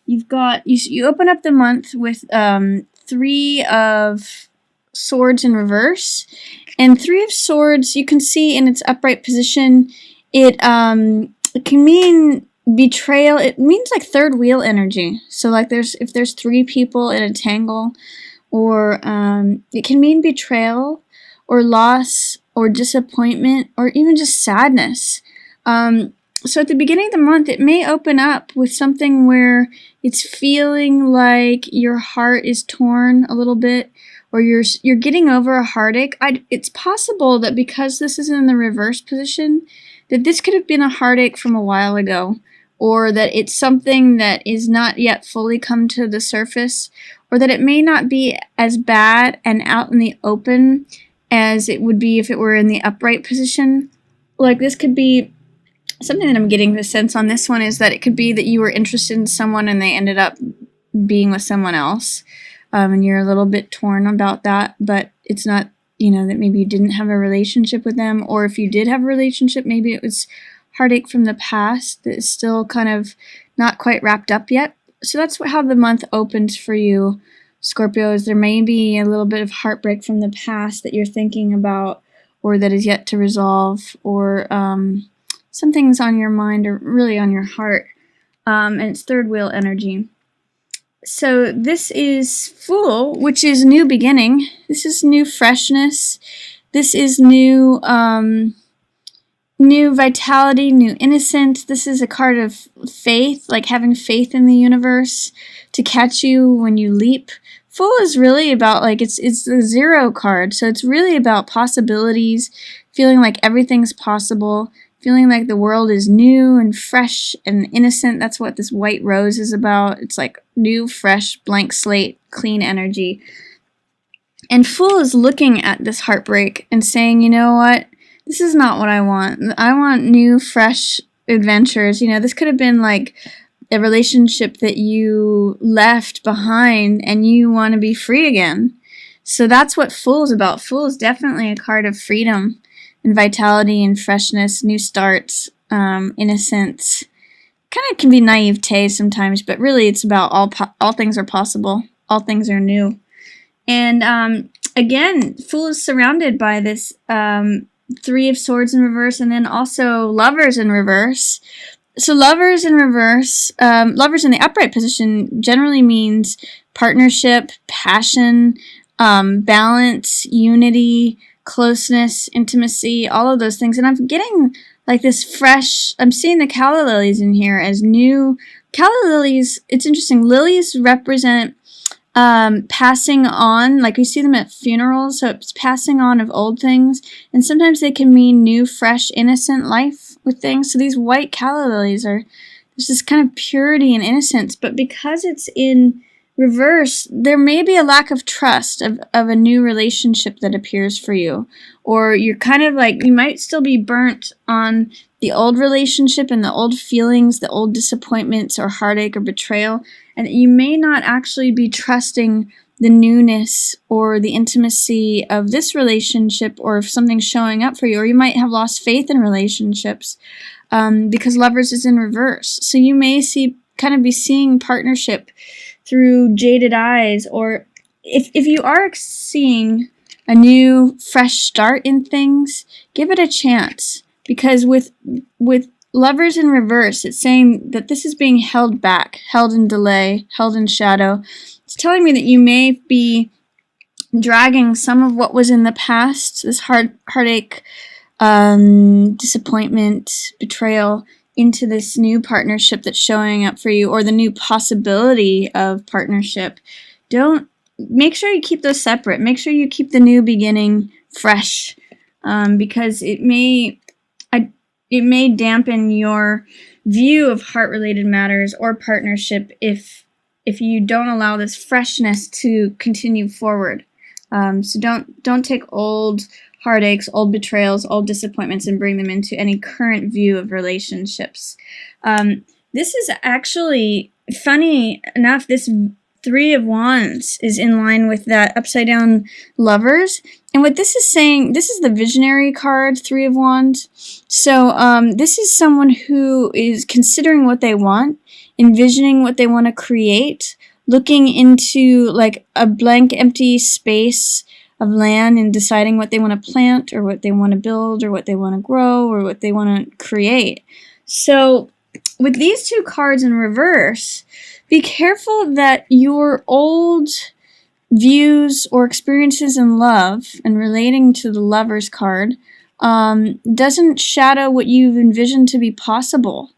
you open up the month with 3 of Swords in reverse, and 3 of Swords you can see in its upright position. It can mean betrayal. It means like third wheel energy. So like if there's 3 people in a tangle, or it can mean betrayal or loss or disappointment or even just sadness. So at the beginning of the month, it may open up with something where it's feeling like your heart is torn a little bit, or you're getting over a heartache. It's possible that because this is in the reverse position, that this could have been a heartache from a while ago, or that it's something that is not yet fully come to the surface, or that it may not be as bad and out in the open as it would be if it were in the upright position. Like, this could be something that I'm getting the sense on this one is that it could be that you were interested in someone and they ended up being with someone else, and you're a little bit torn about that, but it's not, that maybe you didn't have a relationship with them, or if you did have a relationship, maybe it was heartache from the past that is still kind of not quite wrapped up yet. So that's how the month opens for you, Scorpio, is there may be a little bit of heartbreak from the past that you're thinking about, or that is yet to resolve, or some things on your mind or really on your heart, and it's third wheel energy. So this is Fool, which is new beginning. This is new freshness. This is new vitality, new innocence. This is a card of faith, like having faith in the universe to catch you when you leap. Fool is really about, like, it's the 0 card, so it's really about possibilities, feeling like everything's possible, feeling like the world is new and fresh and innocent. That's what this white rose is about. It's like new, fresh, blank slate, clean energy. And Fool is looking at this heartbreak and saying, you know what? This is not what I want. I want new, fresh adventures. This could have been like a relationship that you left behind and you want to be free again. So that's what Fool is about. Fool is definitely a card of freedom and vitality and freshness, new starts, innocence. Kind of can be naivete sometimes, but really it's about all things are possible. All things are new. And again, Fool is surrounded by this 3 of Swords in reverse, and then also Lovers in reverse. So Lovers in reverse, Lovers in the upright position generally means partnership, passion, balance, unity, closeness, intimacy, all of those things. And I'm getting like this fresh, I'm seeing the calla lilies in here as new. Calla lilies, it's interesting, lilies represent passing on, like we see them at funerals, so it's passing on of old things, and sometimes they can mean new, fresh, innocent life with things. So these white calla lilies there's this kind of purity and innocence, but because it's in reverse, there may be a lack of trust of a new relationship that appears for you, or you're kind of like, you might still be burnt on the old relationship and the old feelings, the old disappointments or heartache or betrayal, and you may not actually be trusting the newness or the intimacy of this relationship, or if something's showing up for you, or you might have lost faith in relationships because Lovers is in reverse. So you may be seeing partnership through jaded eyes, or if you are seeing a new, fresh start in things, give it a chance, because with Lovers in reverse, it's saying that this is being held back, held in delay, held in shadow. It's telling me that you may be dragging some of what was in the past, this heartache, disappointment, betrayal, into this new partnership that's showing up for you, or the new possibility of partnership. Make sure you keep those separate. Make sure you keep the new beginning fresh, because it may dampen your view of heart-related matters or partnership if you don't allow this freshness to continue forward. So don't take old heartaches, old betrayals, old disappointments, and bring them into any current view of relationships. This is actually, funny enough, this 3 of Wands is in line with that upside down Lovers. And what this is saying, this is the visionary card, 3 of Wands. So this is someone who is considering what they want envisioning what they want to create, looking into like a blank empty space of land and deciding what they want to plant or what they want to build or what they want to grow or what they want to create. So with these two cards in reverse, be careful that your old views or experiences in love and relating to the Lover's card doesn't shadow what you've envisioned to be possible,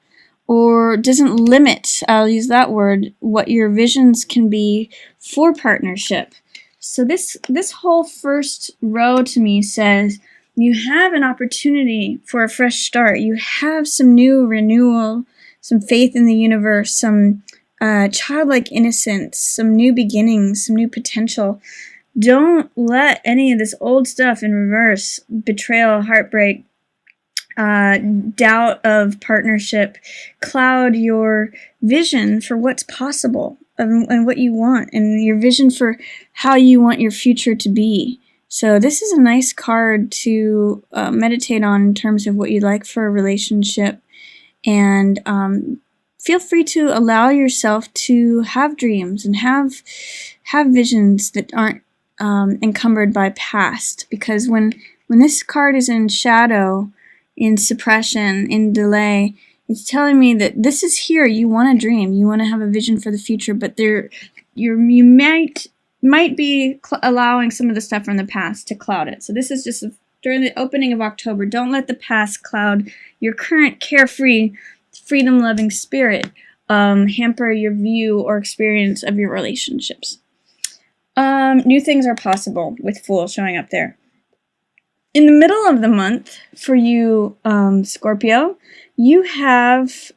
or doesn't limit, I'll use that word, what your visions can be for partnership. So this whole first row to me says you have an opportunity for a fresh start. You have some new renewal, some faith in the universe, some childlike innocence, some new beginnings, some new potential. Don't let any of this old stuff in reverse, betrayal, heartbreak, doubt of partnership, cloud your vision for what's possible and what you want, and your vision for how you want your future to be. So this is a nice card to meditate on in terms of what you'd like for a relationship, and feel free to allow yourself to have dreams and have visions that aren't encumbered by past, because when this card is in shadow, in suppression, in delay, it's telling me that this is here. You want to dream, you want to have a vision for the future, but you might be allowing some of the stuff from the past to cloud it. So this is just during the opening of October. Don't let the past cloud your current carefree, freedom-loving spirit, hamper your view or experience of your relationships. New things are possible with Fool showing up there. In the middle of the month, for you, Scorpio, you have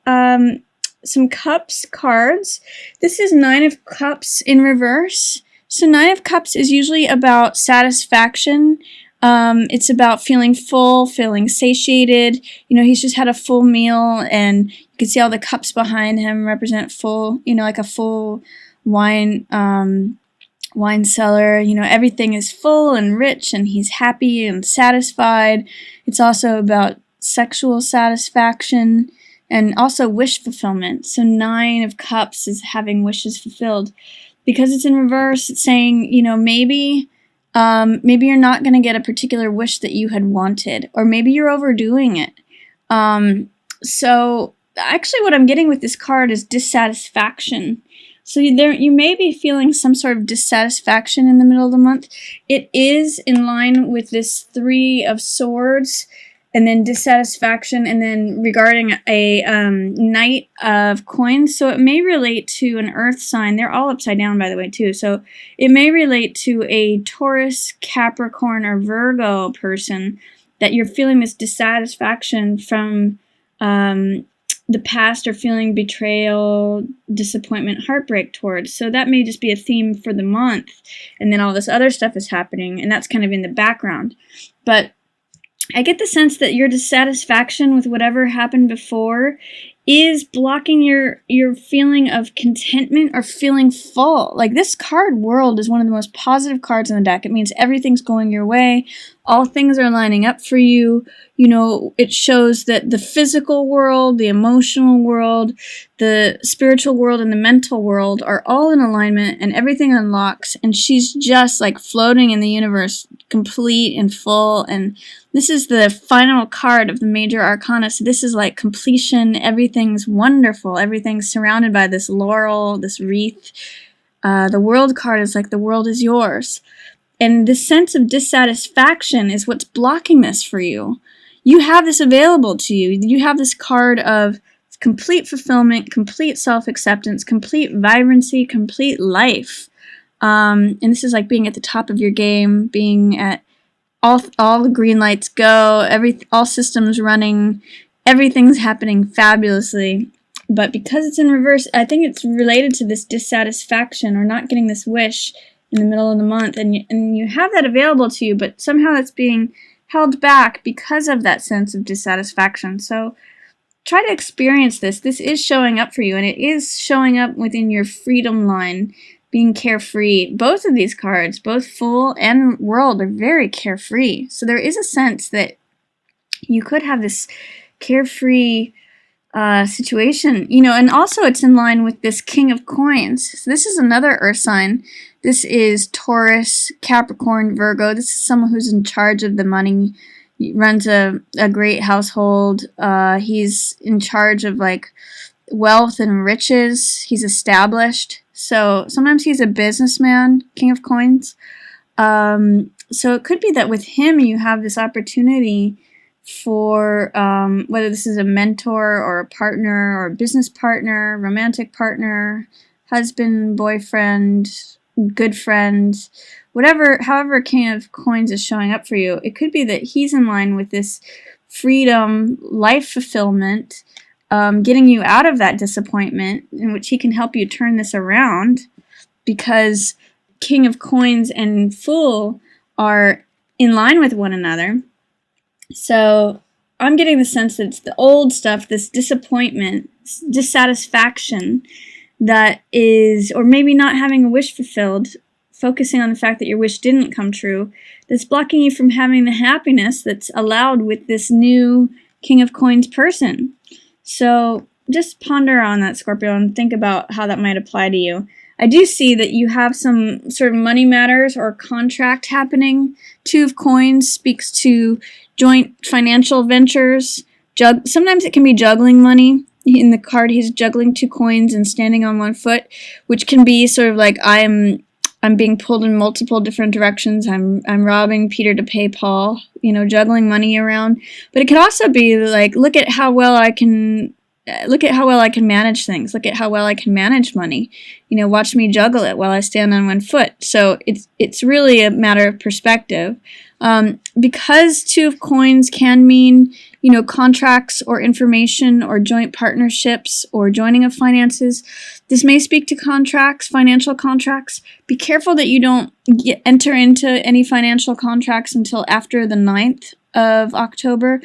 some Cups cards. This is Nine of Cups in reverse. So Nine of Cups is usually about satisfaction. It's about feeling full, feeling satiated. You know, he's just had a full meal, and you can see all the cups behind him represent full, you know, like a full wine cellar. You know, everything is full and rich, and he's happy and satisfied. It's also about sexual satisfaction and also wish fulfillment. So Nine of Cups is having wishes fulfilled. Because it's in reverse, it's saying, you know, maybe you're not going to get a particular wish that you had wanted, or maybe you're overdoing it. So actually what I'm getting with this card is dissatisfaction. So you may be feeling some sort of dissatisfaction in the middle of the month. It is in line with this Three of Swords, and then dissatisfaction, and then regarding a Knight of Coins. So it may relate to an earth sign. They're all upside down, by the way, too. So it may relate to a Taurus, Capricorn, or Virgo person, that you're feeling this dissatisfaction from the past, or feeling betrayal, disappointment, heartbreak towards. So that may just be a theme for the month, and then all this other stuff is happening, and that's kind of in the background. But I get the sense that your dissatisfaction with whatever happened before is blocking your feeling of contentment or feeling full. Like, this card, World, is one of the most positive cards in the deck. It means everything's going your way. All things are lining up for you. You know, it shows that the physical world, the emotional world, the spiritual world, and the mental world are all in alignment, and everything unlocks, and she's just like floating in the universe, complete and full. And this is the final card of the major arcana, so this is like completion. Everything's wonderful. Everything's surrounded by this laurel, this wreath. The World card is like the world is yours. And this sense of dissatisfaction is what's blocking this for you. You have this available to you. You have this card of complete fulfillment, complete self-acceptance, complete vibrancy, complete life. And this is like being at the top of your game, being at all the green lights go, all systems running, everything's happening fabulously. But because it's in reverse, I think it's related to this dissatisfaction or not getting this wish in the middle of the month, and you have that available to you, but somehow it's being held back because of that sense of dissatisfaction. So try to experience this. This is showing up for you, and it is showing up within your freedom line, being carefree. Both of these cards, both Fool and World, are very carefree. So there is a sense that you could have this carefree situation, and also it's in line with this King of Coins. So this is another earth sign. This is Taurus, Capricorn, Virgo. This is someone who's in charge of the money. He runs a great household. He's in charge of like wealth and riches. He's established. So sometimes he's a businessman, King of Coins. So it could be that with him you have this opportunity for whether this is a mentor or a partner or a business partner, romantic partner, husband, boyfriend, good friend, however King of Coins is showing up for you. It could be that he's in line with this freedom, life fulfillment, getting you out of that disappointment, in which he can help you turn this around, because King of Coins and Fool are in line with one another. So I'm getting the sense that it's the old stuff, this disappointment, dissatisfaction that is, or maybe not having a wish fulfilled, focusing on the fact that your wish didn't come true, that's blocking you from having the happiness that's allowed with this new King of Coins person. So just ponder on that, Scorpio, and think about how that might apply to you. I do see that you have some sort of money matters or contract happening. Two of Coins speaks to joint financial ventures. Sometimes it can be juggling money. In the card, he's juggling 2 coins and standing on 1 foot, which can be sort of like I'm being pulled in multiple different directions. I'm robbing Peter to pay Paul, juggling money around. But it could also be like, look at how well I can manage things. Look at how well I can manage money. Watch me juggle it while I stand on 1 foot. So it's really a matter of perspective. Because 2 of Coins can mean, contracts or information or joint partnerships or joining of finances. This may speak to contracts, financial contracts. Be careful that you don't enter into any financial contracts until after the 9th of October.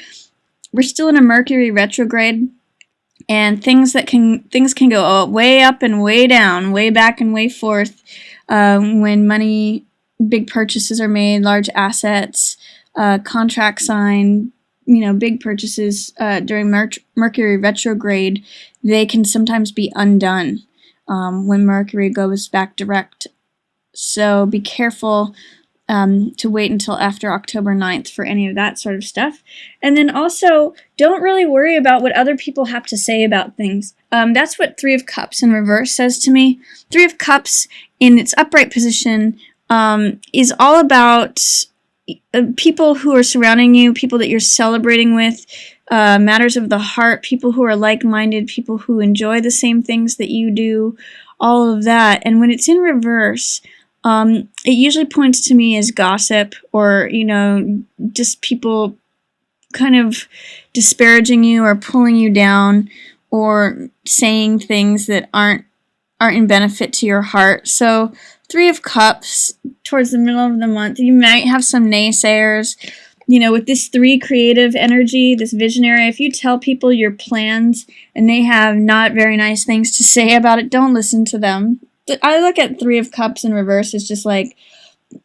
We're still in a Mercury retrograde. And things can go way up and way down, way back and way forth when big purchases are made, large assets, contract signed, big purchases during Mercury retrograde. They can sometimes be undone when Mercury goes back direct. So be careful to wait until after October 9th for any of that sort of stuff. And then also, don't really worry about what other people have to say about things. That's what 3 of Cups in reverse says to me. 3 of Cups in its upright position is all about people who are surrounding you, people that you're celebrating with, matters of the heart, people who are like-minded, people who enjoy the same things that you do, all of that. And when it's in reverse, it usually points to me as gossip or, just people kind of disparaging you or pulling you down or saying things that aren't in benefit to your heart. So 3 of Cups, towards the middle of the month, you might have some naysayers. With this 3 creative energy, this visionary, if you tell people your plans and they have not very nice things to say about it, don't listen to them. I look at 3 of Cups in reverse as just like,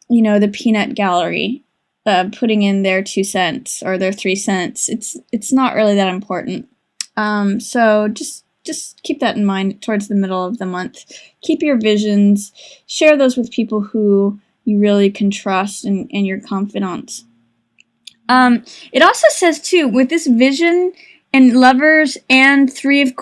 the peanut gallery, putting in their 2 cents or their 3 cents. It's not really that important. So just keep that in mind towards the middle of the month. Keep your visions, share those with people who you really can trust and your confidants. It also says too, with this vision and Lovers and 3 of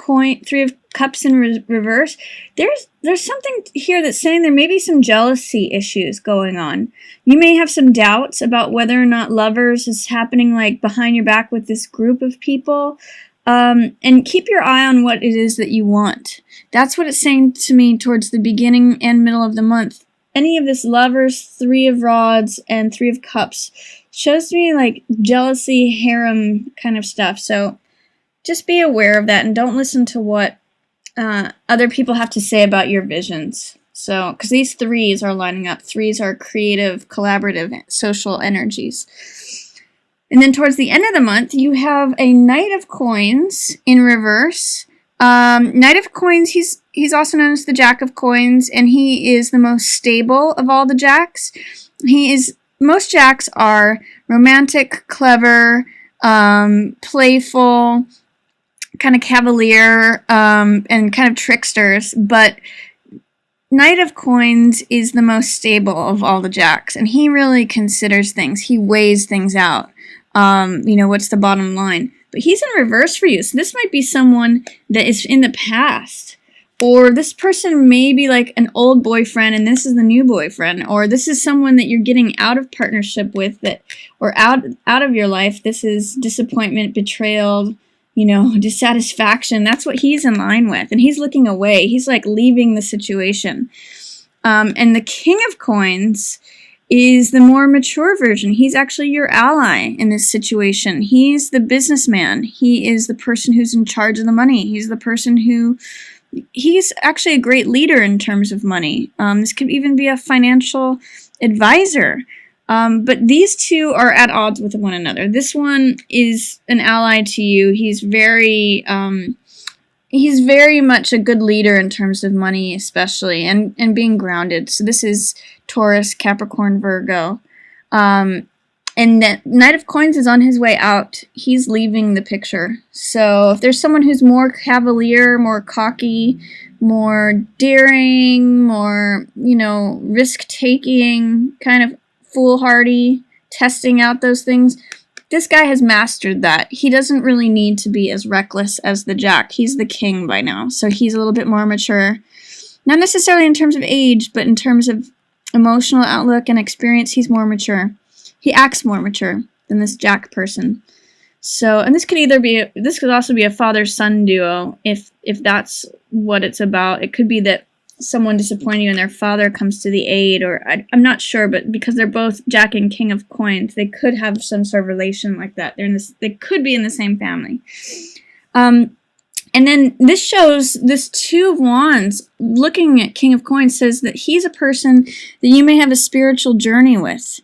Cups in reverse, there's something here that's saying there may be some jealousy issues going on. You may have some doubts about whether or not Lovers is happening like behind your back with this group of people. And keep your eye on what it is that you want. That's what it's saying to me towards the beginning and middle of the month. Any of this Lovers, 3 of Rods, and 3 of Cups shows me like jealousy, harem kind of stuff. So just be aware of that and don't listen to what other people have to say about your visions. So, because these 3s are lining up. 3s are creative, collaborative, social energies. And then towards the end of the month, you have a Knight of Coins in reverse. Knight of Coins, he's also known as the Jack of Coins, and he is the most stable of all the Jacks. Most Jacks are romantic, clever, playful, kind of cavalier, and kind of tricksters, but Knight of Coins is the most stable of all the jacks, and he really considers things. He weighs things out. What's the bottom line? But he's in reverse for you, so this might be someone that is in the past. Or this person may be like an old boyfriend and this is the new boyfriend. Or this is someone that you're getting out of partnership with, or out of your life. This is disappointment, betrayal, dissatisfaction. That's what he's in line with. And he's looking away. He's like leaving the situation. And the King of Coins is the more mature version. He's actually your ally in this situation. He's the businessman. He is the person who's in charge of the money. He's the person he's actually a great leader in terms of money. This could even be a financial advisor. But these two are at odds with one another. This one is an ally to you. He's very much a good leader in terms of money, especially, and being grounded. So this is Taurus, Capricorn, Virgo. And that Knight of Coins is on his way out. He's leaving the picture. So if there's someone who's more cavalier, more cocky, more daring, more, risk-taking, kind of foolhardy, testing out those things, this guy has mastered that. He doesn't really need to be as reckless as the Jack. He's the king by now, so he's a little bit more mature. Not necessarily in terms of age, but in terms of emotional outlook and experience, he's more mature. He acts more mature than this Jack person. So, and this could also be a father-son duo, if that's what it's about. It could be that someone disappointed you and their father comes to the aid, or I'm not sure, but because they're both Jack and King of Coins, they could have some sort of relation like that. They could be in the same family. And then this shows this Two of Wands, looking at King of Coins, says that he's a person that you may have a spiritual journey with.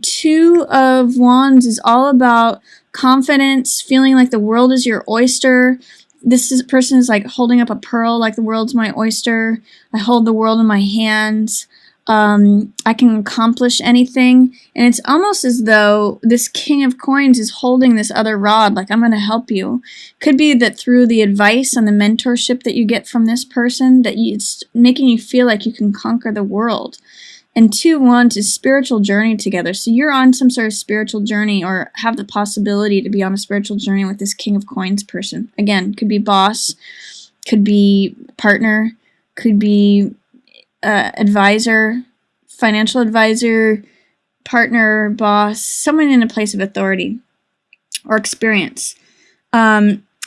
Two of Wands is all about confidence, feeling like the world is your oyster. Person is like holding up a pearl, like the world's my oyster. I hold the world in my hands. I can accomplish anything. And it's almost as though this King of Coins is holding this other rod, like, I'm going to help you. Could be that through the advice and the mentorship that you get from this person, it's making you feel like you can conquer the world. And Two of Wands is spiritual journey together. So you're on some sort of spiritual journey, or have the possibility to be on a spiritual journey with this King of Coins person. Again, could be boss, could be partner, could be advisor, financial advisor, partner, boss, someone in a place of authority or experience.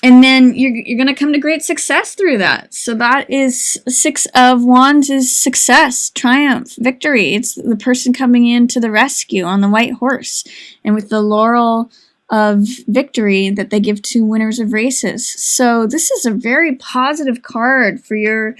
And then you're going to come to great success through that. So that is Six of Wands is success, triumph, victory. It's the person coming in to the rescue on the white horse, and with the laurel of victory that they give to winners of races. So this is a very positive card for your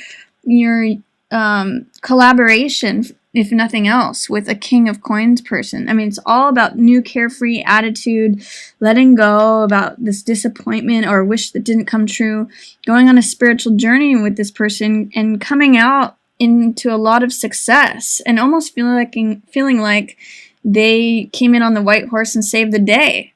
collaboration, if nothing else, with a King of Coins person. I mean, it's all about new carefree attitude, letting go about this disappointment or wish that didn't come true, going on a spiritual journey with this person and coming out into a lot of success, and almost feeling like they came in on the white horse and saved the day.